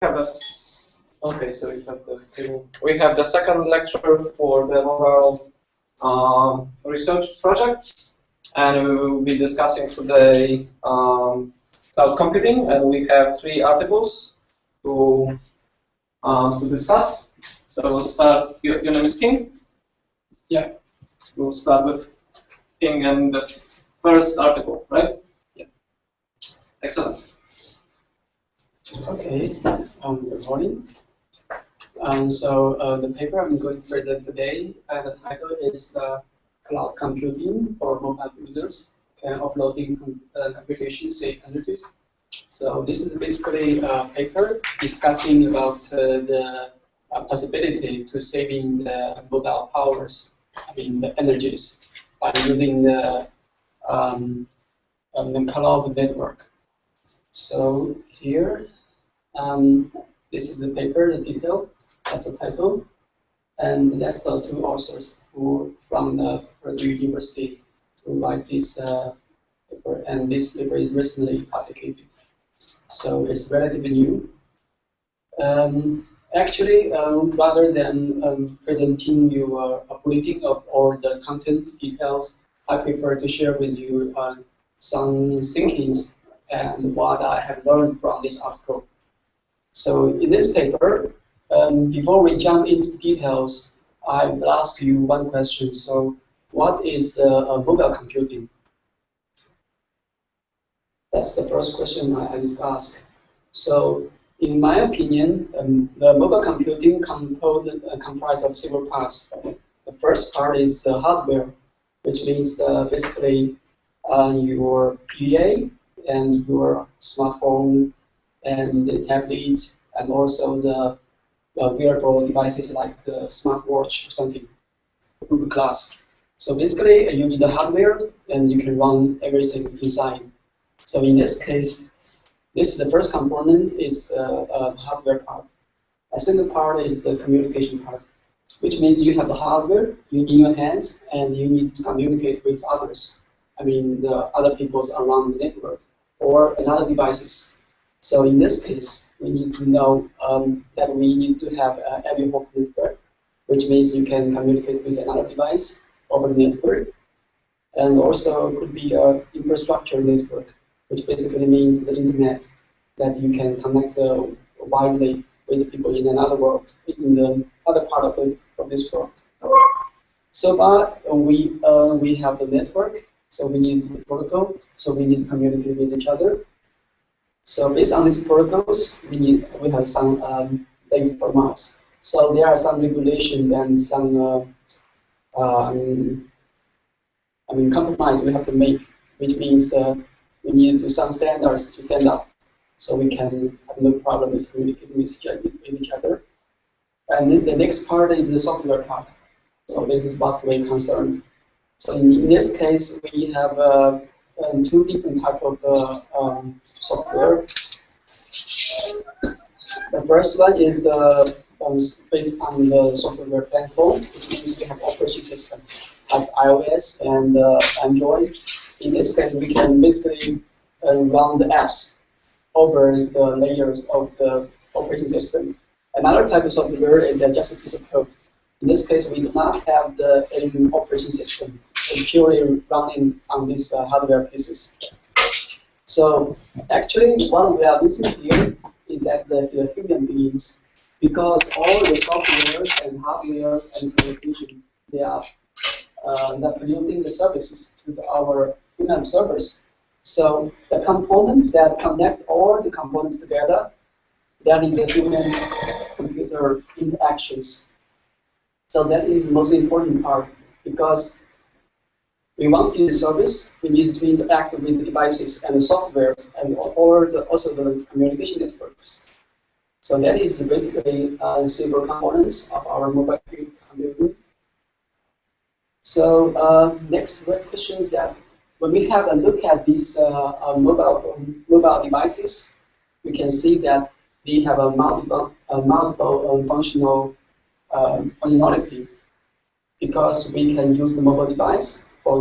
Okay, so we have the second lecture for the mobile research projects, and we will be discussing today cloud computing, and we have 3 articles to discuss. So we'll start. Your name is King? Yeah. We'll start with King and the first article, right? Yeah. Excellent. Okay. Good morning. So the paper I'm going to present today, the title is Cloud Computing for Mobile Users Can Offloading Computation Save Energies. So this is basically a paper discussing about the possibility to saving the mobile powers, the energies, by using the cloud network. So here, this is the paper, the detail. That's the title, and that's the 2 authors who from the Purdue University to write this paper, and this paper is recently published, so it's relatively new. Actually, rather than presenting you a bulletin of all the content details, I prefer to share with you some thinkings and what I have learned from this article. So in this paper, before we jump into the details, I will ask you one question. So, what is mobile computing? That's the first question I just ask. So, in my opinion, the mobile computing comprises of several parts. The first part is the hardware, which means basically your PDA and your smartphone and the tablet, and also the wearable devices like the smartwatch or something, Google Glass. So basically, you need the hardware, and you can run everything inside. So in this case, this is the first component is the hardware part. The second part is the communication part, which means you have the hardware in your hands, and you need to communicate with others. The other people around the network or another devices. So in this case, we need to know that we need to have an ad hoc network, which means you can communicate with another device over the network. And also could be an infrastructure network, which basically means the internet, that you can connect widely with the people in another world, in the other part of this world. So far, we have the network, so we need the protocol, so we need to communicate with each other. So based on these protocols, we have some data formats. So there are some regulations and some compromise we have to make, which means we need to do some standards to stand up, so we can have no problem with communicating with each other. And then the next part is the software part. So this is what we're concerned. So in this case, we have 2 different types of software. The first one is based on the software platform, which means we have operating system like iOS and Android. In this case, we can basically run the apps over the layers of the operating system. Another type of software is just a piece of code. In this case, we do not have the operating system. It's purely running on these hardware pieces. So actually, what we are missing here is that the human beings, because all the software and hardware and communication, they are producing the services to our human servers. So the components that connect all the components together, that is the human-computer interactions. So that is the most important part, because we want to use the service, we need to interact with the devices and the software, and also the communication networks. So that is basically several components of our mobile computing. So next question is that when we have a look at these mobile devices, we can see that they have a multiple functional functionalities, because we can use the mobile device. For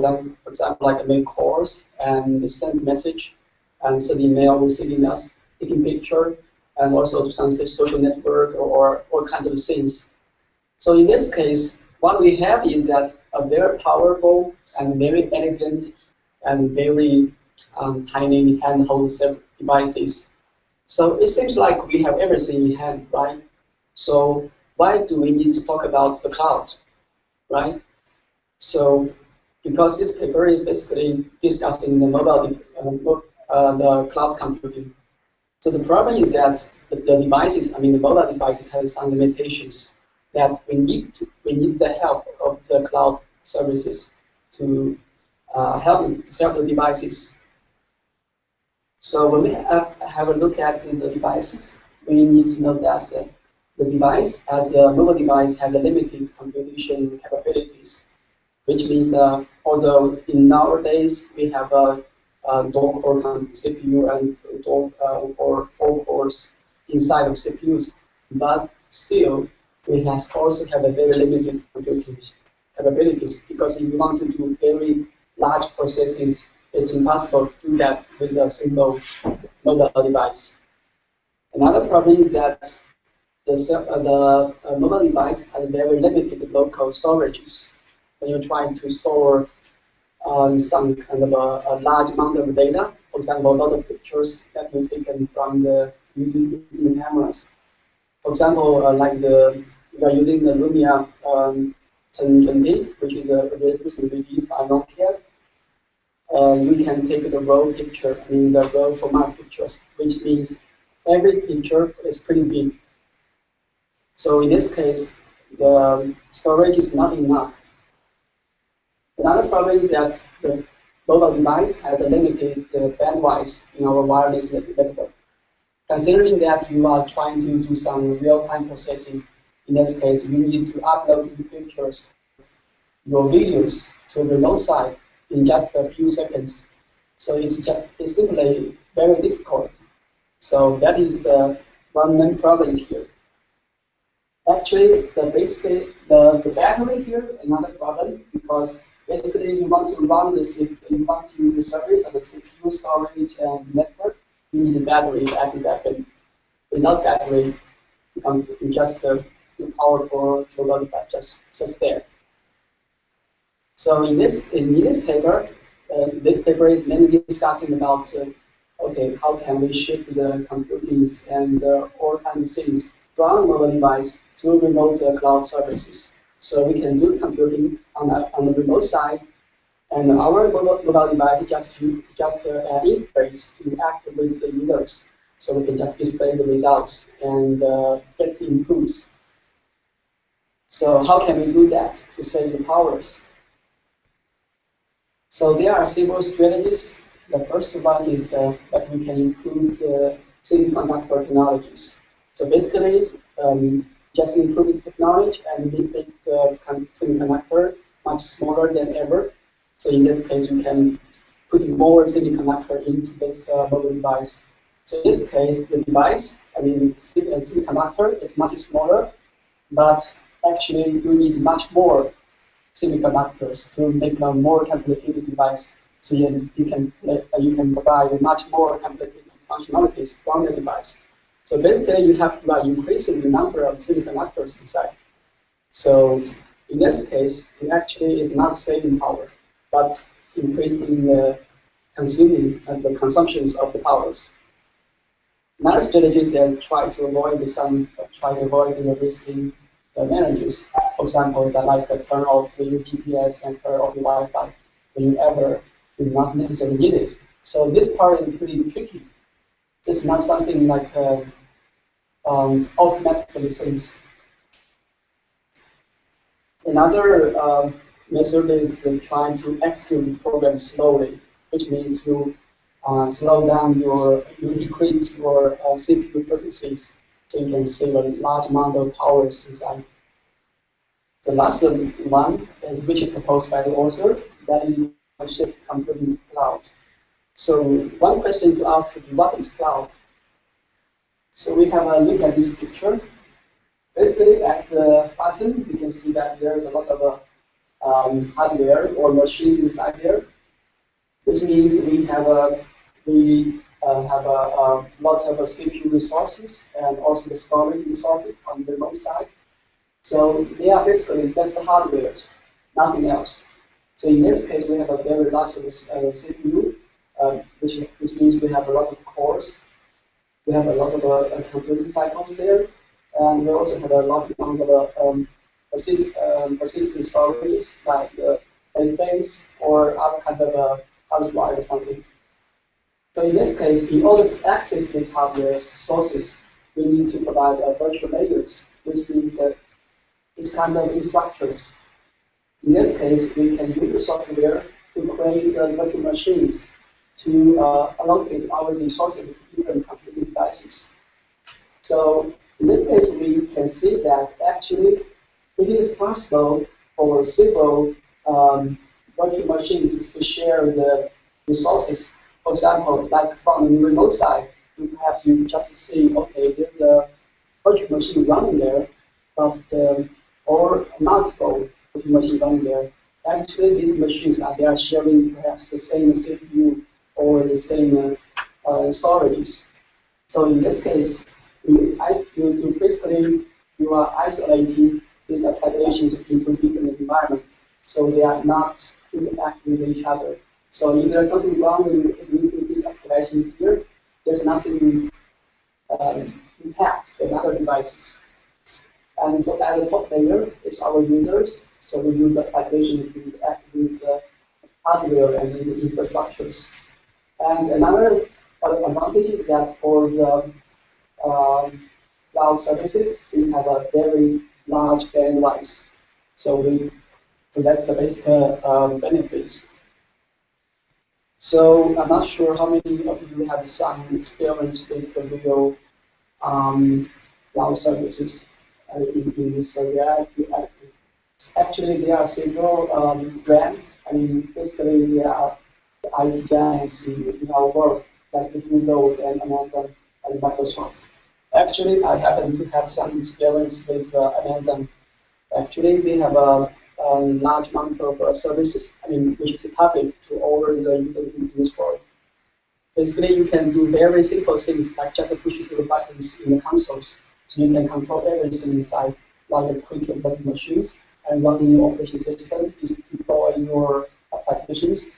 example, like make calls and send message, and send email, receiving us, taking picture, and also to some social network or all kinds of things. So in this case, what we have is that a very powerful and very elegant and very tiny handheld devices. So it seems like we have everything in hand, right? So why do we need to talk about the cloud, right? So because this paper is basically discussing the the cloud computing. So the problem is that the devices, I mean the mobile devices, have some limitations that we need the help of the cloud services to help the devices. So when we have a look at the devices, we need to know that the device, as a mobile device, has a limited computation capabilities, which means although in nowadays we have a dual-core CPU and or 4 cores inside of CPUs, but still we also have a very limited computing capabilities, because if you want to do very large processing, it's impossible to do that with a single mobile device. Another problem is that the mobile device has very limited local storages. When you're trying to store some kind of a large amount of data, for example, a lot of pictures that were taken from the using cameras. For example, we are using the Lumia 1020, which is recently released by Nokia. You can take the raw picture, I mean the raw format pictures, which means every picture is pretty big. So in this case, the storage is not enough. Another problem is that the mobile device has a limited bandwidth in our wireless network. Considering that you are trying to do some real-time processing, in this case, you need to upload your pictures, your videos to a remote site in just a few seconds. So it's simply very difficult. So that is one main problem here. Actually, the battery here is another problem, because basically you want to use the service of the CPU storage and network. You need a battery as a backend. Without battery, you just powerful mobile device just there. So in this paper, this paper is mainly discussing about okay, how can we shift the computing and all kinds of things from mobile device to remote cloud services. So we can do computing on the remote side, and our mobile device just an interface to act with the users. So we can just display the results and get the inputs. So how can we do that to save the powers? So there are several strategies. The first one is that we can improve the semiconductor technologies. So basically, just improve the technology and make the semiconductor much smaller than ever. So in this case, you can put more semiconductor into this mobile device. So in this case, the device, I mean, semiconductor is much smaller, but actually you need much more semiconductors to make a more complicated device. So you can provide much more complicated functionalities from the device. So basically, you have increasing the number of semiconductors inside. So in this case, it actually is not saving power, but increasing the the consumptions of the powers. Another strategy is try to avoid the wasting the energies. For example, turn off the UPS and turn off the Wi-Fi whenever you not necessarily need it. So this part is pretty tricky. It's not something like automatically things. Another method is trying to execute the program slowly, which means you decrease your CPU frequencies, so you can save a large amount of power inside. The last one is which is proposed by the author, that is shift computing to cloud. So one question to ask is, what is cloud? So we have a look at this picture. Basically, at the bottom, we can see that there is a lot of hardware or machines inside there, which means we have a lot of CPU resources and also the storage resources on the remote side. So they are basically just the hardware, nothing else. So in this case, we have a very large CPU, which means we have a lot of cores. We have a lot of computing cycles there, and we also have a lot of persistent storages like database or other kind of hard drive or something. So in this case, in order to access these hardware sources, we need to provide virtual layers, which means that it's kind of instructors. In this case, we can use the software to create virtual machines to allocate our resources to different computing devices. So in this case, we can see that actually it is possible for several virtual machines to share the resources. For example, like from the remote side, perhaps you just see, okay, there's a virtual machine running there, but or multiple virtual machines running there. Actually, these machines they are sharing perhaps the same CPU or the same storages. So in this case, you basically you are isolating these applications into different environments, so they are not interacting with each other. So if there's something wrong with this application here, there's nothing impact to other devices. And for at the top layer is our users. So we use the application to interact with hardware and infrastructures. And another advantage is that for the cloud services, we have a very large bandwidth. So that's the basic benefits. So I'm not sure how many of you have some experience with the real cloud services in this reality. Actually, there are several brands. I mean, basically, there are the IT giants in our world, like the Google and Amazon and Microsoft. Actually, I happen to have some experience with Amazon. Actually, we have a large amount of services, I mean, which is public to all the users in this world. Basically, you can do very simple things like just push the buttons in the consoles. So you can control everything inside, like quick virtual machines and running your operating system, deploy your applications.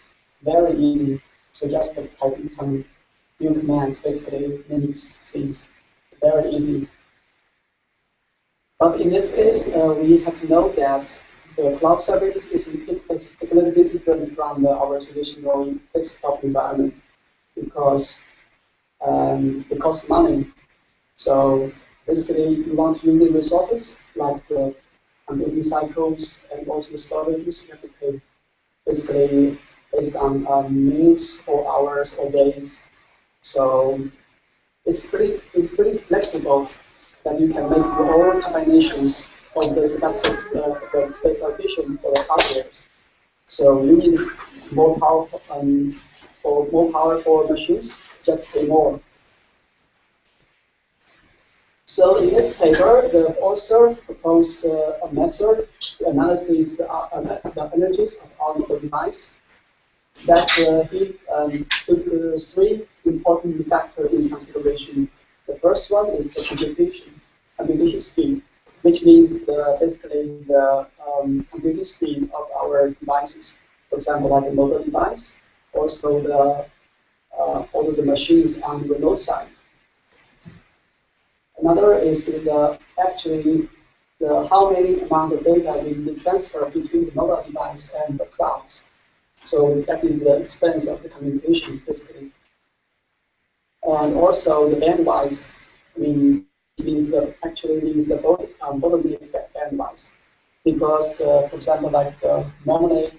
Very easy. So just type in some few commands, basically Linux things. Very easy. But in this case, we have to know that the cloud services is a little bit different from our traditional desktop environment because it costs money. So basically, you want to use the resources like the computing cycles and also the storages. You have to pay basically based on minutes or hours or days. So it's pretty flexible that you can make your own combinations of the specification for the hardware. So you need more powerful machines, just pay more. So in this paper, the author proposed a method to analyze the energies of our device. That he took three important factors in consideration. The first one is the computation speed, which means basically the computing speed of our devices. For example, like a mobile device, also all of the machines on the remote side. Another is how many amount of data we need to transfer between the mobile device and the cloud. So that is the expense of the communication, basically. And also the bandwidth means the bottleneck bandwidth, because for example, like normally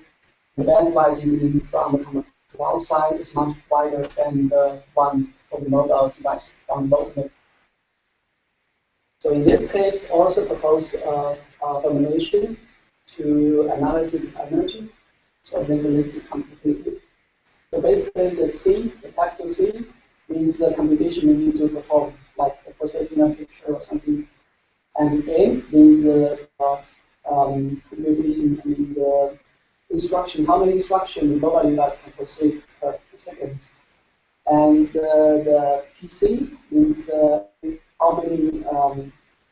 the bandwidth from the cloud side is much wider than the one for the mobile device on bottleneck. So in this case, also propose a formulation to analyze energy. So there's a little complicated. So basically, the capital C, means the computation we need to perform, like processing a picture or something. And the A means the computation, the instruction, how many instructions the mobile device can process per second. And the PC means how many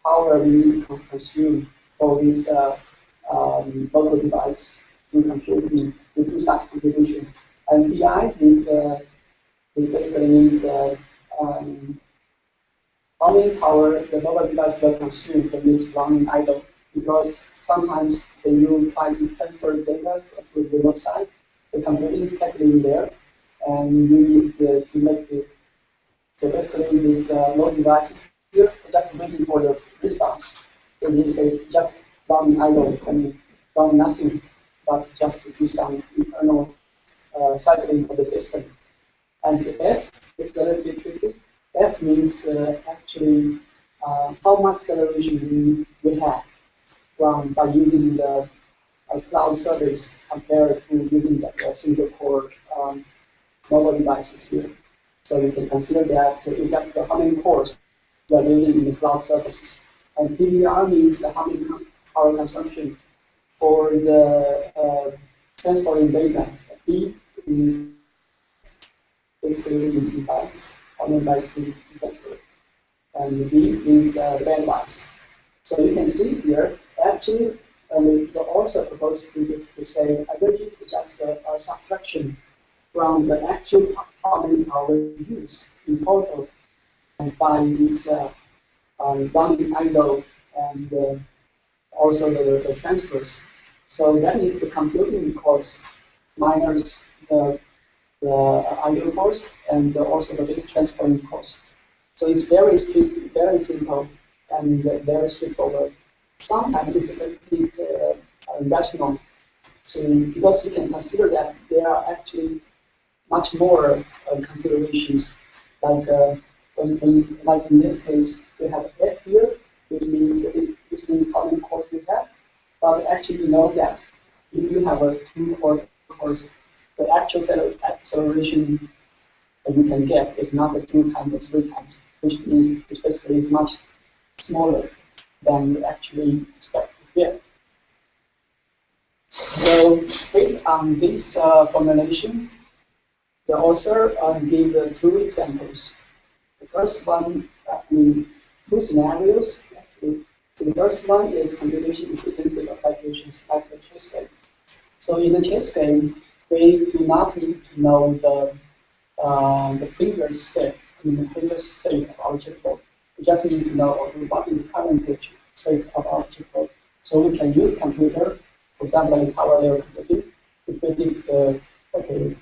power we need to consume for this local device to computing to do such computation. And PI is it basically means how many power the mobile device will consume when it's running idle. Because sometimes when you try to transfer data to the remote side, the computing is calculating there, and you need to make this. So basically, this load device here just waiting for the response. So in this case, just running idle, I mean, run nothing, but just do some internal cycling of the system. And the F is a little bit tricky. F means actually how much acceleration we have by using the cloud service compared to using just a single core mobile devices here. So you can consider that it's just how many cores you are using in the cloud services. And PVR means how many power consumption for the transferring data. P is basically the device, how many bytes we transfer. And B is the bandwidth. So you can see here, actually, the author proposed to say energy is just a subtraction from the actual how many power we use in total, and by this running idle and also the transfers. So that is the computing cost minus the idle cost and also the base transferring cost. So it's very strict, very simple, and very straightforward. Sometimes it's a bit rational. So because you can consider that there are actually much more considerations, like like in this case, we have F here, which means how many cores we have. But actually, you know that if you have a 2-core course, the actual acceleration that you can get is not the 2 times or 3 times, which basically is much smaller than you actually expect to get. So based on this formulation, the author gave 2 examples. The first one, 2 scenarios. Actually. The first one is computation intensive applications like the chess game. So in the chess game, we do not need to know the previous step, the previous state of our chessboard. We just need to know what is the current state of our chessboard. So we can use computer, for example, in parallel computing, to predict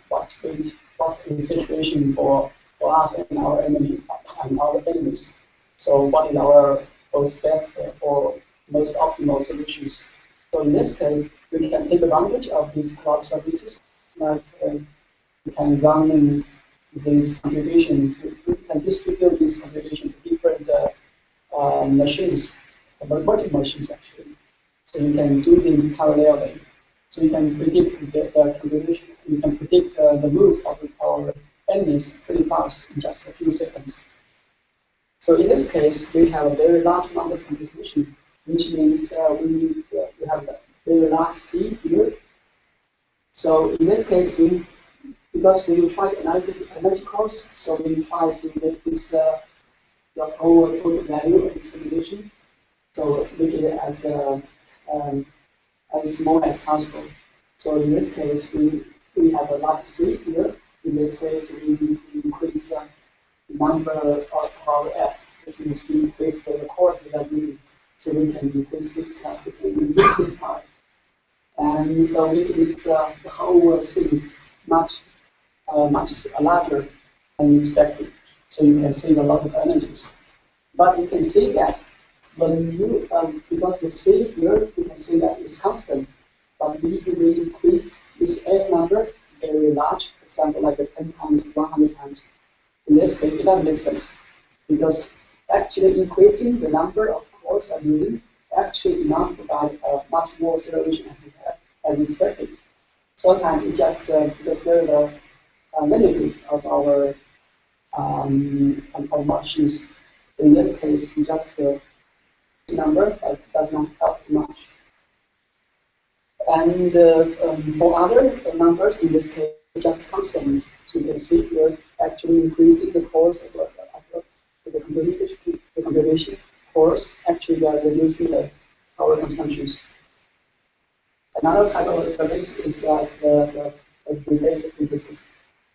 what's the situation for us and our enemy and our enemies. So what is our most best or most optimal solutions? So in this case, we can take advantage of these cloud services. Like we can run this computation. We can distribute this computation to different machines, virtual machines actually. So you can do them parallelly. So you can predict the computation. You can predict the move of our enemies pretty fast in just a few seconds. So in this case, we have a very large amount of computation, which means we have a very large C here. So in this case, because we will try to analyze the energy cost, so we try to make this the whole total value of this computation. So make it as small as possible. So in this case, we have a large C here. In this case, we need to increase the number of our F, which means we increase the cores we are using. So we can increase this, we can reduce this part. And so we this the whole thing is much larger than expected. So you can save a lot of energies. But you can see that when you because the C here, you can see that it's constant. But if you will increase this F number very large, for example, like 10 times, 100 times, in this case, it doesn't make sense. Because actually increasing the number of cores are using actually do not provide much more acceleration as expected. Sometimes it just because there's a negative of our machines. In this case, just this number does not help too much. And for other numbers, in this case, just constant. So you can see we're actually increasing the cost of the computation cost. Actually, we are reducing the power consumptions. Another type of service is like the data computing,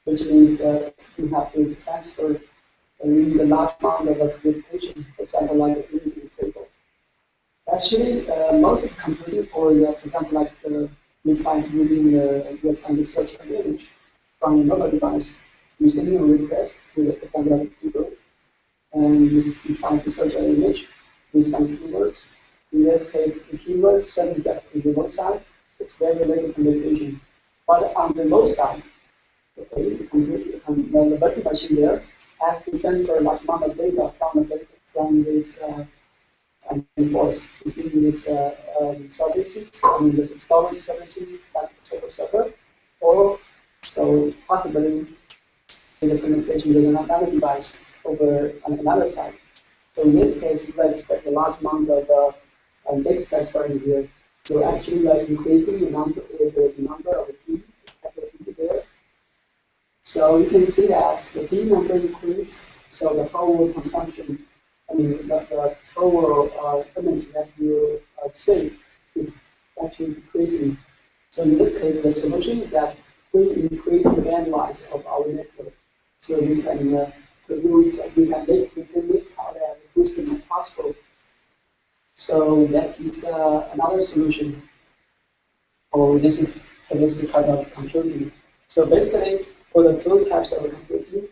which means you have to transfer a large amount of computation, for example, like the imaging table. Actually, most of the computing for example, like you're trying to search an image from a mobile device, you send a request to the example like Google, and you're trying to search an image with some keywords. In this case, the keywords send that to the remote side. It's very related communication. But on the remote side, okay, the virtual machine there have to transfer a large amount of data from this invoice between these services, the storage services like server, or so possibly the communication with another device over on another side. So in this case, we expect a large amount of data transferring here. So actually, we are increasing the number of the P there. So you can see that the P number increase, so the whole consumption, I mean, the total energy that you save is actually decreasing. So in this case, the solution is that we increase the bandwidth of our network, so we can lift out and reduce it as possible. So that is another solution for this kind of computing. So basically, for the two types of computing,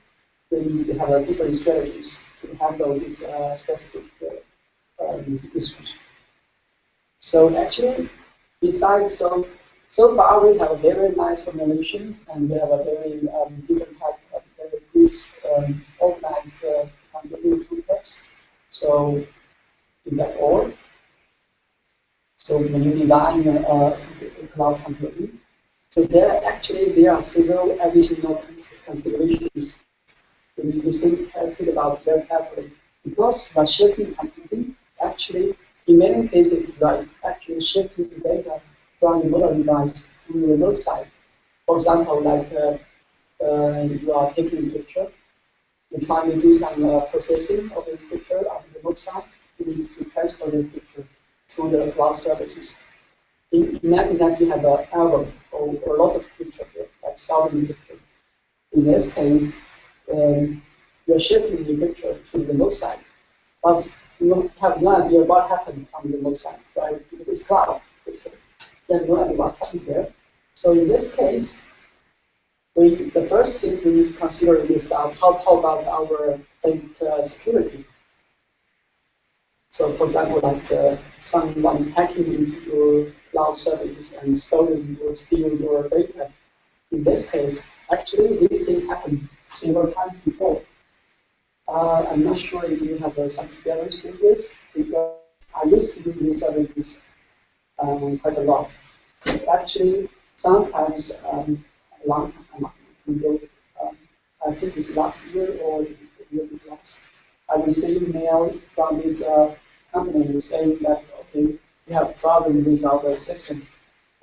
we need to have different strategies to handle this specific issues. So actually, besides so far we have a very nice formulation, and we have a very different type of very organized computing toolkits. So is that all? So when you design cloud computing, so there are several additional considerations we need to think about very carefully. Because by shifting computing, actually, in many cases, like actually shifting the data from the mobile device to the remote side. For example, like you are taking a picture, you're trying to do some processing of this picture on the remote side. You need to transfer this picture to the cloud services. Imagine that you have an album or a lot of pictures, like 1,000 pictures. In this case, you're shifting the picture to the remote side, but you have no idea what happened on the remote side, right? Because it's cloud. You have no idea what happened there. So in this case, the first thing we need to consider is how about our data security. So, for example, like someone hacking into your cloud services and stealing your data. In this case, actually, these things happened several times before. I'm not sure if you have some experience with this, because I used to use these services quite a lot. So actually, sometimes long time ago, I think it's last year or the year before, I received mail from this company saying that, okay, we have a problem with our system.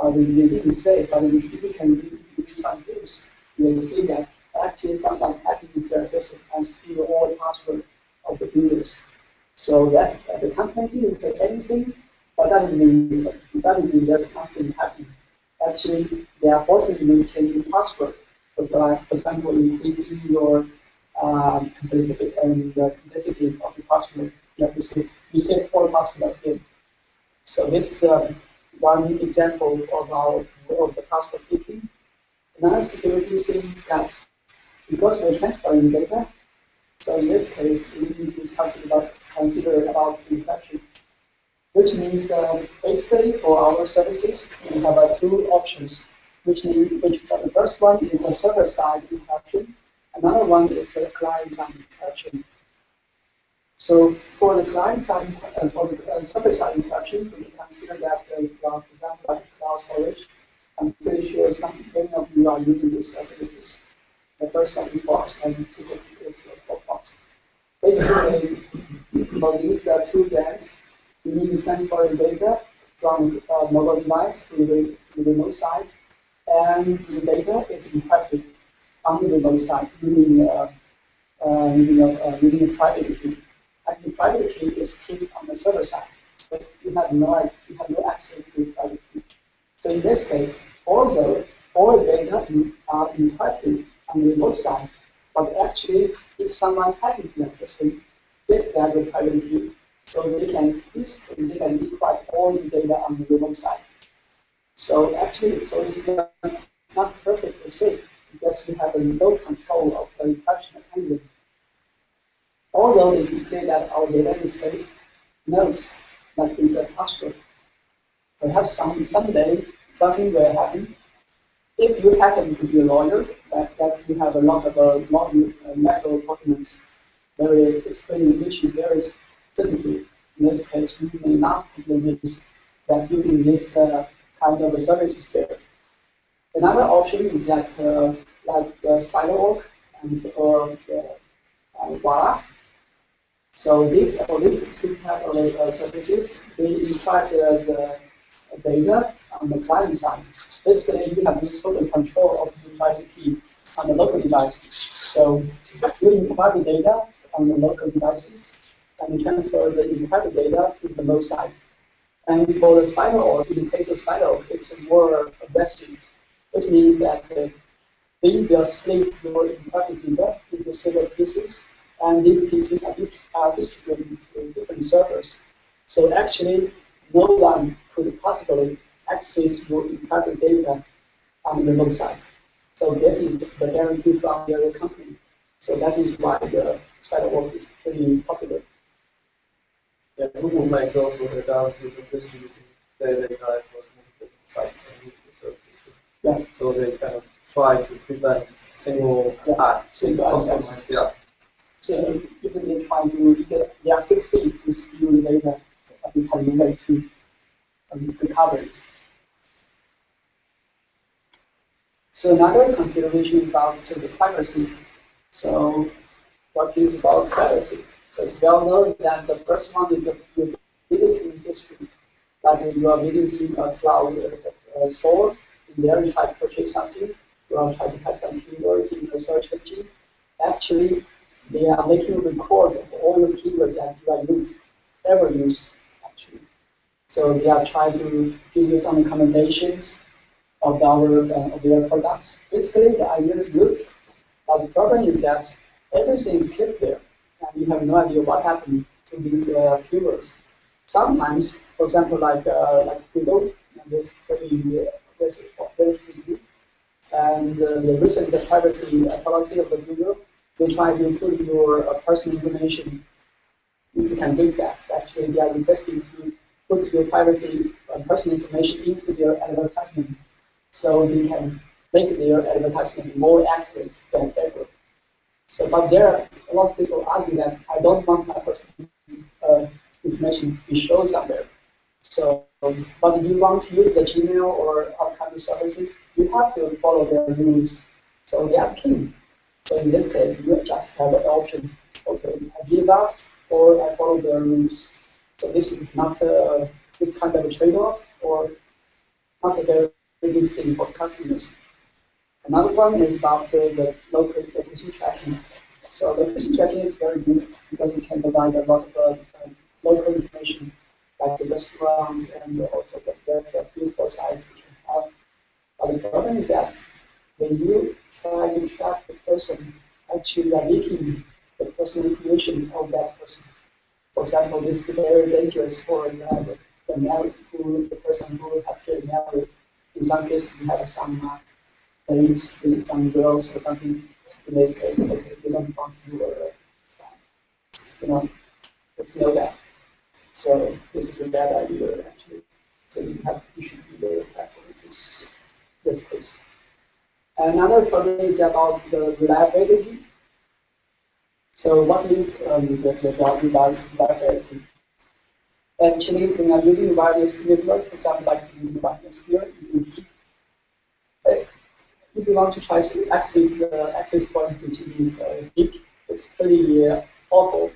We didn't say, but we can do some things. You will see that actually someone hacking into their system and steal all the password of the users. So that the company didn't say anything, but that doesn't mean there's nothing happening. Actually, they are forcing you to change your password. For example, increasing your complexity and the complexity of the password. You have to set all password again. So this is one example of the password picking. Another security thing is that because we're transferring data, so in this case, we need to consider about encryption, which means basically for our services, we have two options. The first one is the server-side encryption. Another one is the client-side encryption. So for the client-side, for the server-side encryption, we consider that, for example, like cloud storage. I'm pretty sure many of you are using these services. The first one is box, and the second is box. Basically, for these two brands, we need to transfer data from mobile device to the remote side. and the data is encrypted on the remote side using a private key. And the private key is kept on the server side, so you have no access to the private key. So in this case, although all data are encrypted on the remote side, but actually, if someone hacked into the system, get that the private key, so they can decrypt all the data on the remote side. So actually, it's not perfectly safe because we have a no control of the encryption mechanism. Although they declare that our data is safe, note that it's a password. Perhaps someday something will happen. If you happen to be a lawyer, that you have a lot of medical documents, which is very sensitive. In this case, you may not take the risk that using this kind of services there. Another option is that like SpiderWork or Voila. So these two type of services, they encrypt the data on the client side. Basically, you have this total control of the private key on the local device. So you encrypt the data on the local devices and you transfer the encrypted data to the remote side. And for the SpiderWork, in the case of SpiderWork, it's more aggressive, which means that they will split your encrypted data into several pieces, and these pieces are distributed to different servers. So actually, no one could possibly access your encrypted data on the remote side. So that is the guarantee from your company. So that is why the SpiderWork is pretty popular. Yeah, Google makes also the guarantees of distributing their data across multiple sites and multiple services. Yeah. So they kind of try to prevent single access. Yeah. So even they try to they are succeed to steal the data, but you have no way to recover it. So another consideration about the privacy. So what is about privacy? So it's well known that the first one is the visiting history. Like you are visiting a cloud store, and there you try to purchase something, you are trying to type some keywords in the search engine. Actually, they are making records of all the keywords that you are ever use, actually. So they are trying to give you some recommendations of their products. Basically, the idea is good, but the problem is that everything is kept there, and you have no idea what happened to these keywords. Sometimes, for example, like Google, and this very good. And the recent privacy policy of the Google, they try to put your personal information. You can read that. Actually, they are requesting to put your privacy personal information into their advertisement, so they can make their advertisement more accurate than ever. So, but there are a lot of people argue that I don't want my personal information to be shown somewhere. So, but if you want to use the Gmail or other kind of services, you have to follow their rules. So they are key. So in this case, you just have an option. Okay, I give up or I follow their rules. So this is not this kind of a trade-off or not a very good thing for customers. Another one is about the location tracking. So location tracking is very good because it can provide a lot of local information, like the restaurant and also the beautiful sites we can have. But the problem is that when you try to track the person, actually you are leaking the personal information of that person. For example, this is very dangerous for the person who has getting married. In some cases, you have some dates with some girls or something. In this case, okay, you don't want to know that. So this is a bad idea actually. So you should be very careful in this case. Another problem is about the reliability. So what is the reliability? Actually, when you're using wireless network, for example, like the wireless here, if you want to try to access the access point which is weak, it's pretty awful.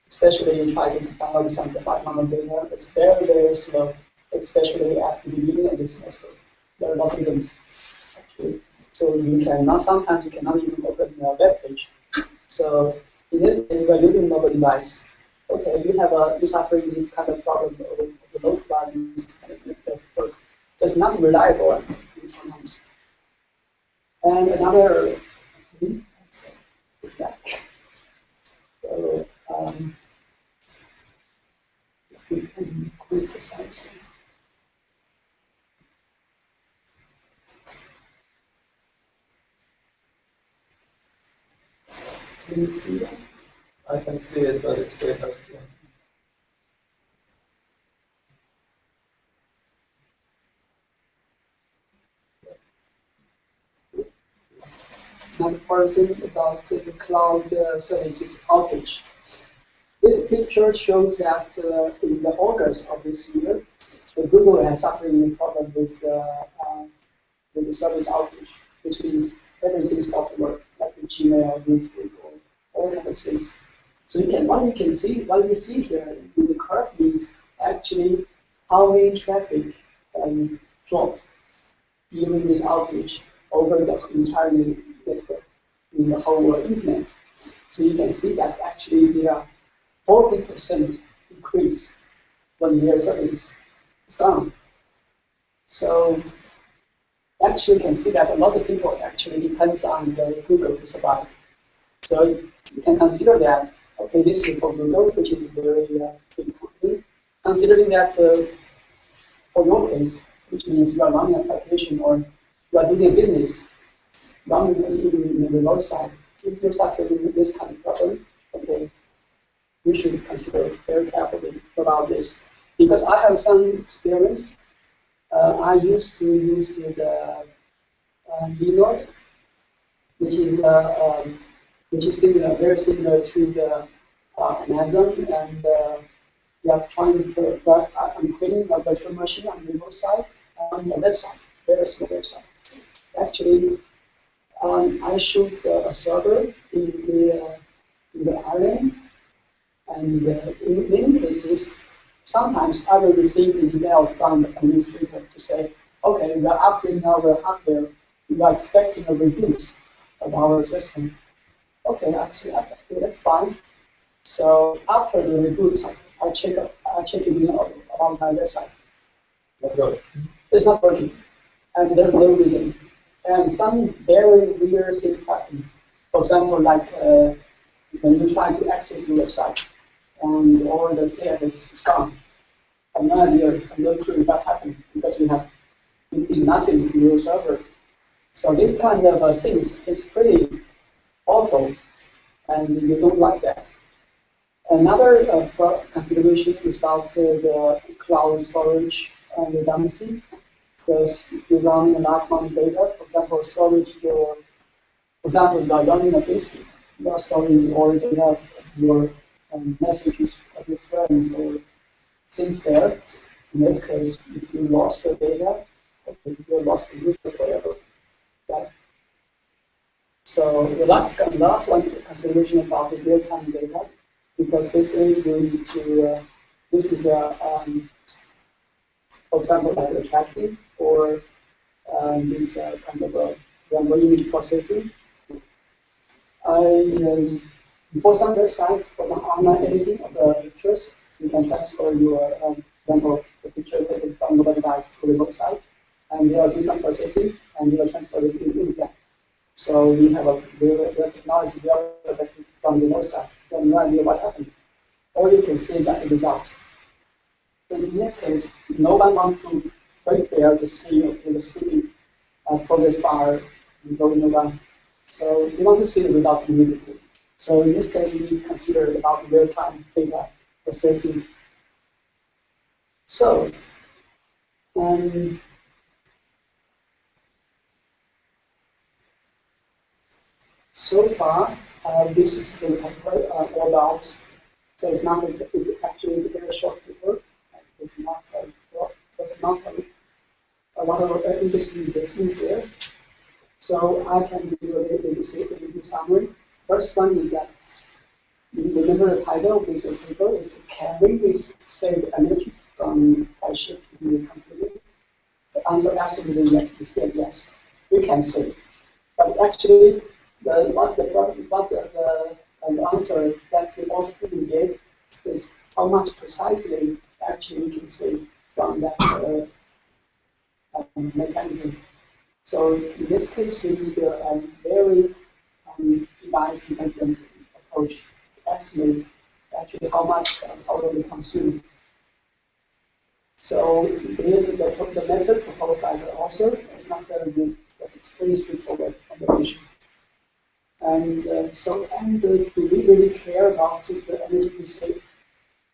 Especially when you try to download some departmental data, it's very, very slow, especially at the beginning of the semester. there are lots of links actually. So you cannot, sometimes you cannot even open a web page. So in this case, we are using mobile device. Okay, you're suffering this kind of problem of the load values kind of network. So it's not reliable sometimes. And another, so we can increase the size. Can you see that? I can see it, but it's way up here. Another part about the cloud services outage. This picture shows that in the August of this year, Google has suffering a problem with the service outage, which means everything stopped work, like the Gmail, YouTube, or all kind of things. So what we see here in the curve is actually how many traffic dropped during this outage over the entire network in the whole internet. So you can see that actually there are 40% increase when their service is down. So actually you can see that a lot of people actually depends on the Google to survive. So you can consider that, okay, this is for Google, which is a very big company. Considering that for your case, which means you are running an application or you are doing a business, running in the remote side, if you suffer this kind of problem, okay, you should consider very carefully about this. Because I have some experience. I used to use the Linode, which is very similar to the Amazon, and I'm creating a virtual machine on the remote side on the website, very small website. Actually, I choose a server in the island, and in many cases, sometimes I will receive an email from the administrator to say, okay, we are updating our hardware. We are expecting a reboot of our system. Okay, actually, okay, that's fine. So after the reboot, I check it on my website. It's not working, and there's no reason. And some very weird things happen. For example, like when you try to access the website, and all the CSS is gone. I have no idea, I have no clue what happened because we did nothing to your server. So this kind of things is pretty awful, and you don't like that. Another consideration is about the cloud storage and redundancy. Because if you run a large amount of data, for example, for example, you are running a Facebook, you are storing all the data of your messages of your friends or things there. In this case, if you lost the data, okay, you lost the user forever. Right? So the last one consideration about the real-time data, because basically you need to this is the for example, like the tracking or this kind of random image processing. For some website, for some online editing of the pictures, you can transfer your, example, the picture taken from mobile device to the website, and you will do some processing, and you will transfer it to the internet. So we have a real technology from the website. You have no idea what happened. Or you can see just the results. So in this case, no one wants to wait there to see the screen progress bar going around. So you want to see the result immediately. So in this case, you need to consider about real-time data processing. So, so far, this is the paper all about. So it's not. It's actually a very short paper. It's not. There's not a lot of interesting things there. So I can do a little summary. First one is that remember the title of this paper is "Can we save energy from by shifting this computer?" The answer absolutely yes is still yes. We can save. But actually, what's the answer that the author gave is how much precisely actually we can save from that mechanism. So in this case, we need a very device-dependent approach to estimate actually how much power we consume. So the method proposed by the author is not very good, but it's pretty straightforward combination. And do we really care about the energy we save?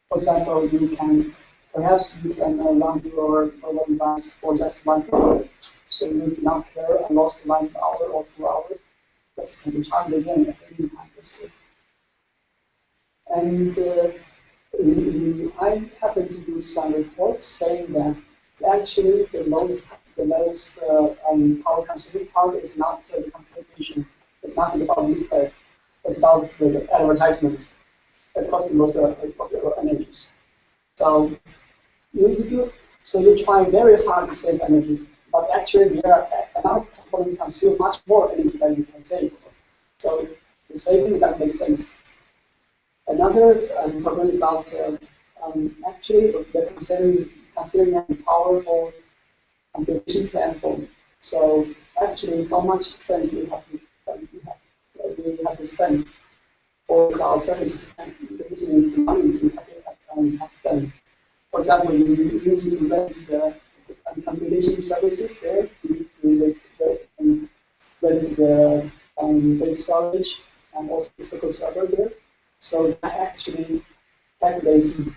For example, perhaps you can run your mobile device for just 1 hour, so you do not care I lost 1 hour or 2 hours, but you can recharge again at any time this day. And I happen to do some reports saying that actually the most power consuming part is not the computation. It's not about display. It's about the advertisement. It costs the most of your energies. So you try very hard to save energies, but actually there are another component consume much more energy than you can save. So the saving that makes sense. Another problem is about actually considering a powerful computation platform. So actually, how much expense we have to spend for cloud services, and the means the money you have to spend. For example, you need to rent the computation services there. You need to rent the data storage and also the SQL server there. So that actually calculating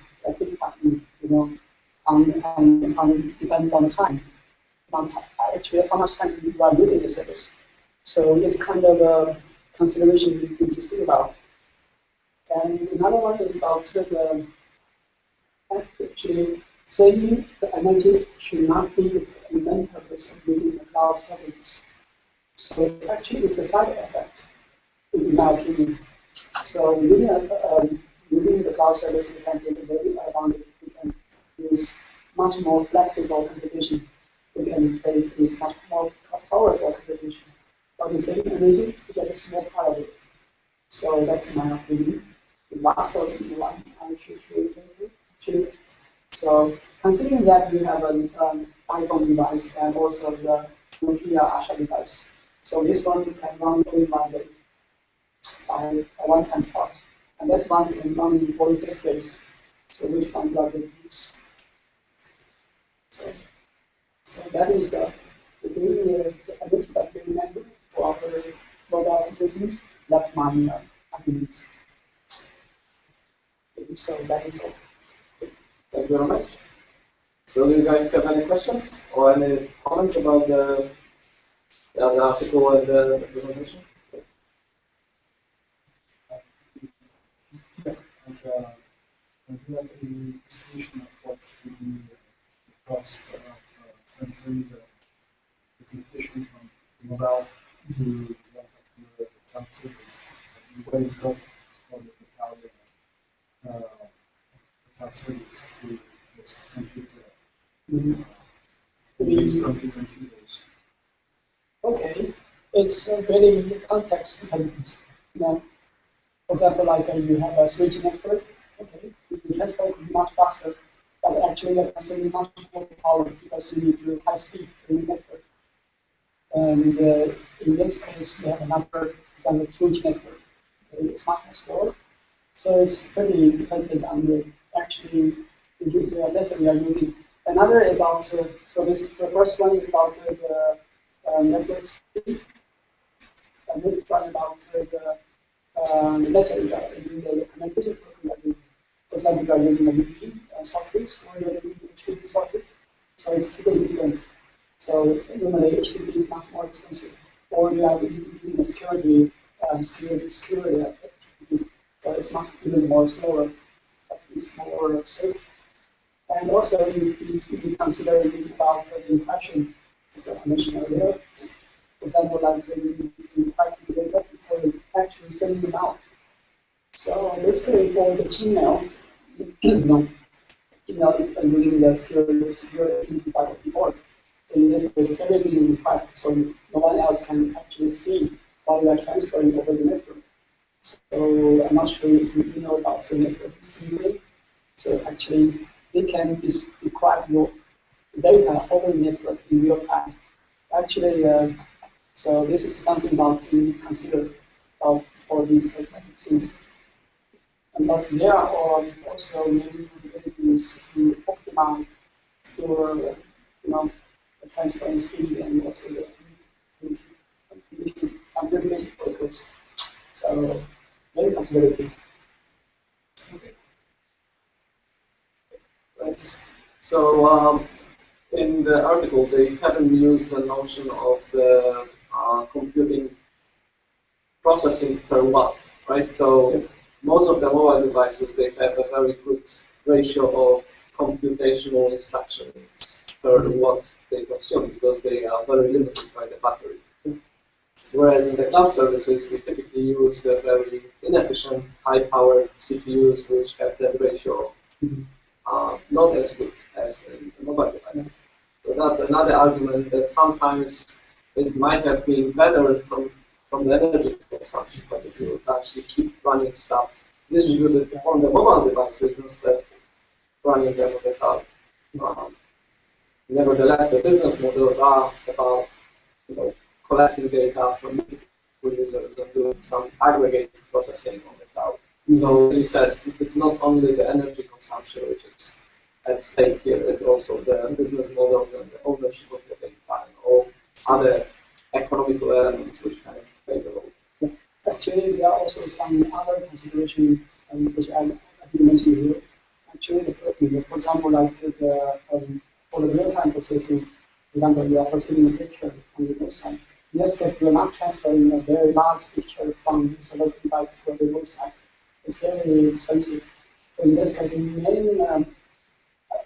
depends on time. Actually, how much time you are using the service. So it's kind of a consideration you need to think about. And another one is about actually saving the energy should not be the main purpose of using the cloud services. So actually, it's a side effect, in my opinion. So using the cloud service, we can take a very advantage. We can use much more flexible computation. We can use much more powerful computation. But the same energy, it gets a small part of it. So that's my opinion. The last one I should show you. So considering that we have an iPhone device and also the Nokia Asha device, so this one can run only one day by a one-time charge, and that one can run in 46 days. So which one do I use? So that is the energy that we remember for our mobile computing. That's my argument. So that is all. Thank you very much. So do you guys have any questions or any comments about the article and the presentation? Do you have any estimation of what the cost of transferring the computation from mobile to one of the cloud service? What it costs for the cloud service to just compute based from different users? Okay, it's really context dependent. For example, like you have a switch network. Okay, the transfer could be much faster, but actually you're consuming much more power because you need to high speed in the network. And in this case, we have another kind of 2G network. Okay, it's much more slower. So it's pretty dependent on the lesson we are using. Another about the first one is about the network speed. And the next one about the lesson we are using the communication protocol. For example, we are using a VPN sockets or the HTTP socket. So it's totally different. So normally HTTP is much more expensive, or we are using a security HTTP. So it's much even more slower, but it's more safe. And also you need to be considering about the encryption, as I mentioned earlier. For example, like when you need to encrypt the data before you actually send them out. So basically for the Gmail, Gmail is using the security by default. So in this case, everything is required, so no one else can actually see what you are transferring over the network. So I'm not sure if you know about the network CV. So actually, they can describe your data over the network in real time. Actually, so this is something about you need to consider for these type of things. And but there are also many possibilities to optimize your, the transferring speed and also the computation protocols. So many possibilities. Okay. Right. So in the article, they haven't used the notion of the computing processing per watt, right? So most of the mobile devices, they have a very good ratio of computational instructions per watt they consume because they are very limited by the battery. Whereas in the cloud services, we typically use the very inefficient, high-powered CPUs, which have that ratio not as good as in the mobile devices. So that's another argument that sometimes it might have been better from the energy consumption point of view to actually keep running stuff distributed on the mobile devices instead of running them on the cloud. Nevertheless, the business models are about collecting data from users and doing some aggregate processing on the cloud. So as you said, it's not only the energy consumption which is at stake here, it's also the business models and the ownership of the data and all other economical elements which kind of play the role. Actually, there are also some other considerations which I didn't mention here. Actually, for example, like for the real-time processing, for example, you are processing a picture on the website. In this case, we are not transferring a very large picture from the local device to the website. It's very expensive. So in this case, many,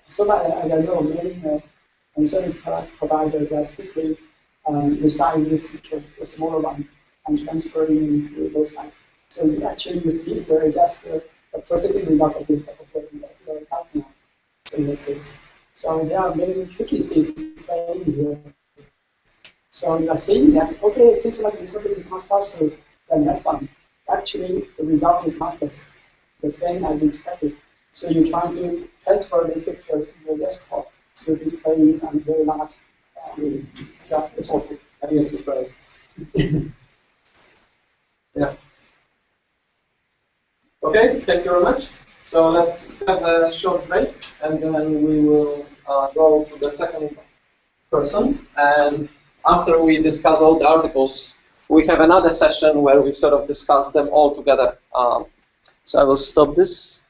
so as I know, many service providers are simply resize this picture to a smaller one and transferring it into the website. So you actually receive just a processing result of what you're talking about. So in this case. So there are many tricky things playing here. So you are saying that, okay, it seems like the service is much faster than that one. Actually, the result is not the same as expected. So you're trying to transfer this picture to your desktop to display on a very large screen. Yeah, it's awful. I think it's surprised. Yeah. Okay, thank you very much. So let's have a short break, and then we will go to the second person. And after we discuss all the articles, we have another session where we sort of discuss them all together. So I will stop this.